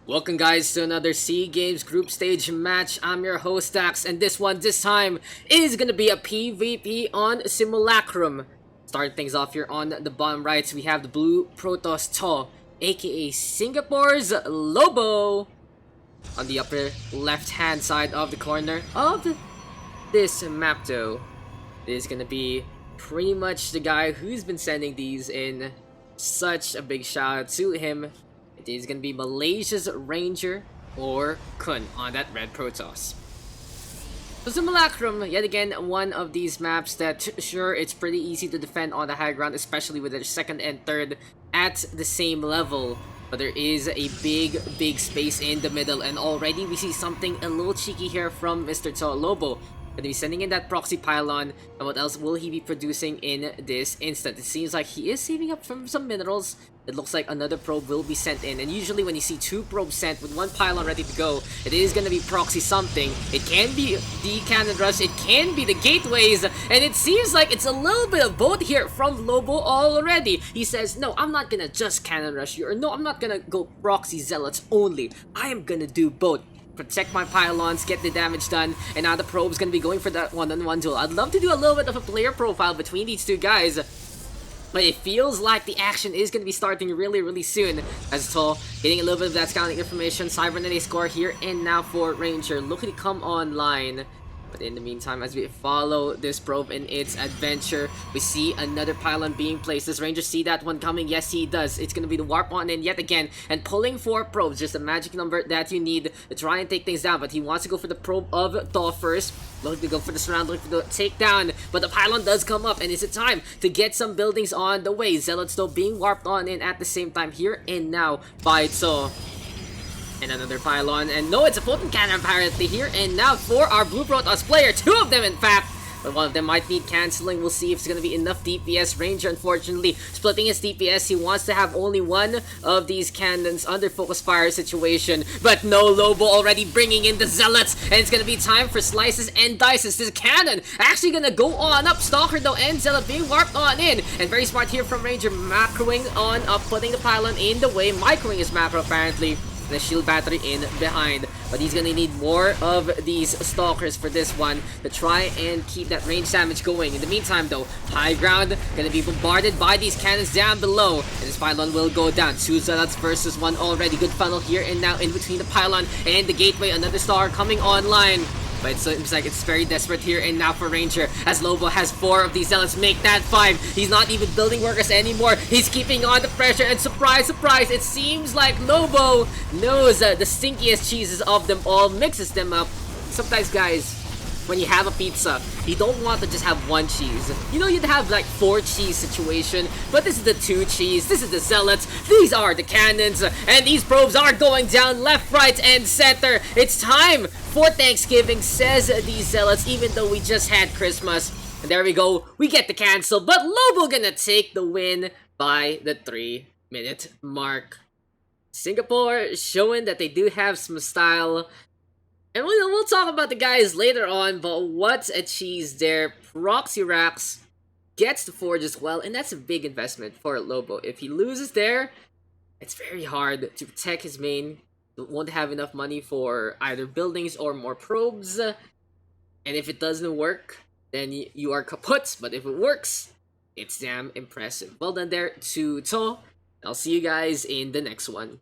Welcome guys to another SEA Games group stage match. I'm your host Dax, and this time is gonna be a PvP on Simulacrum. Starting things off here on the bottom right, we have the blue Protoss To, aka Singapore's Lobo. On the upper left hand side of the corner of this map though, is gonna be pretty much the guy who's been sending these in. Such a big shout out to him. It is gonna be Malaysia's Ranger or Kun on that red Protoss. So Simulacrum, yet again, one of these maps that sure it's pretty easy to defend on the high ground, especially with their second and third at the same level. But there is a big space in the middle, and already we see something a little cheeky here from Mr. Lobo. Gonna be sending in that proxy pylon, and what else will he be producing in this instant? It seems like he is saving up from some minerals. It looks like another probe will be sent in, and usually when you see two probes sent with one pylon ready to go, it is gonna be proxy something. It can be the cannon rush, it can be the gateways, and it seems like it's a little bit of both here from Lobo already. He says, no, I'm not gonna just cannon rush you, or no, I'm not gonna go proxy zealots only. I am gonna do both. Protect my pylons, get the damage done, and now the probe's gonna be going for that one-on-one duel. I'd love to do a little bit of a player profile between these two guys, but it feels like the action is gonna be starting really soon. As Tall getting a little bit of that scouting information, Cybernet score here and now for Ranger looking to come online. But in the meantime, as we follow this probe in its adventure, we see another pylon being placed. Does Ranger see that one coming? Yes, he does. It's going to be the warp on in yet again. And pulling 4 probes, just a magic number that you need to try and take things down. But he wants to go for the probe of Thaw first. Looking to go for the surround, looking for the takedown. But the pylon does come up, and is it time to get some buildings on the way? Zealots though being warped on in at the same time here and now by Thaw. And another pylon, and no, it's a potent cannon apparently here, and now for our Blue Protoss player, 2 of them in fact, but one of them might need cancelling. We'll see if it's going to be enough DPS. Ranger, unfortunately, splitting his DPS. He wants to have only one of these cannons under focus fire situation, but no, Lobo already bringing in the Zealots, and it's going to be time for slices and dices. This cannon actually going to go on up. Stalker, though, and Zealot being warped on in, and very smart here from Ranger, macroing on up, putting the pylon in the way, microing his macro apparently. The shield battery in behind, but he's gonna need more of these stalkers for this one to try and keep that range damage going. In the meantime though, high ground gonna be bombarded by these cannons down below, and this pylon will go down. 2 zealots versus 1 already. Good funnel here and now in between the pylon and the gateway. Another star coming online, but it seems like it's very desperate here and now for Ranger, as Lobo has 4 of these zealots make that 5. He's not even building workers anymore. He's keeping on the pressure, and surprise, it seems like Lobo knows the stinkiest cheeses of them all, mixes them up. Sometimes, guys, when you have a pizza, you don't want to just have 1 cheese. You know, you'd have like 4 cheese situation, but this is the 2 cheese, this is the zealots, these are the cannons, and these probes are going down left, right, and center. It's time for Thanksgiving, says these zealots, even though we just had Christmas. And there we go, we get the cancel, but Lobo gonna take the win by the 3-minute mark. Singapore showing that they do have some style. And we'll talk about the guys later on, but what a cheese there. Proxy Racks gets the forge as well, and that's a big investment for Lobo. If he loses there, it's very hard to protect his main. Won't have enough money for either buildings or more probes. And if it doesn't work, then you are kaput. But if it works, it's damn impressive. Well done there to To. I'll see you guys in the next one.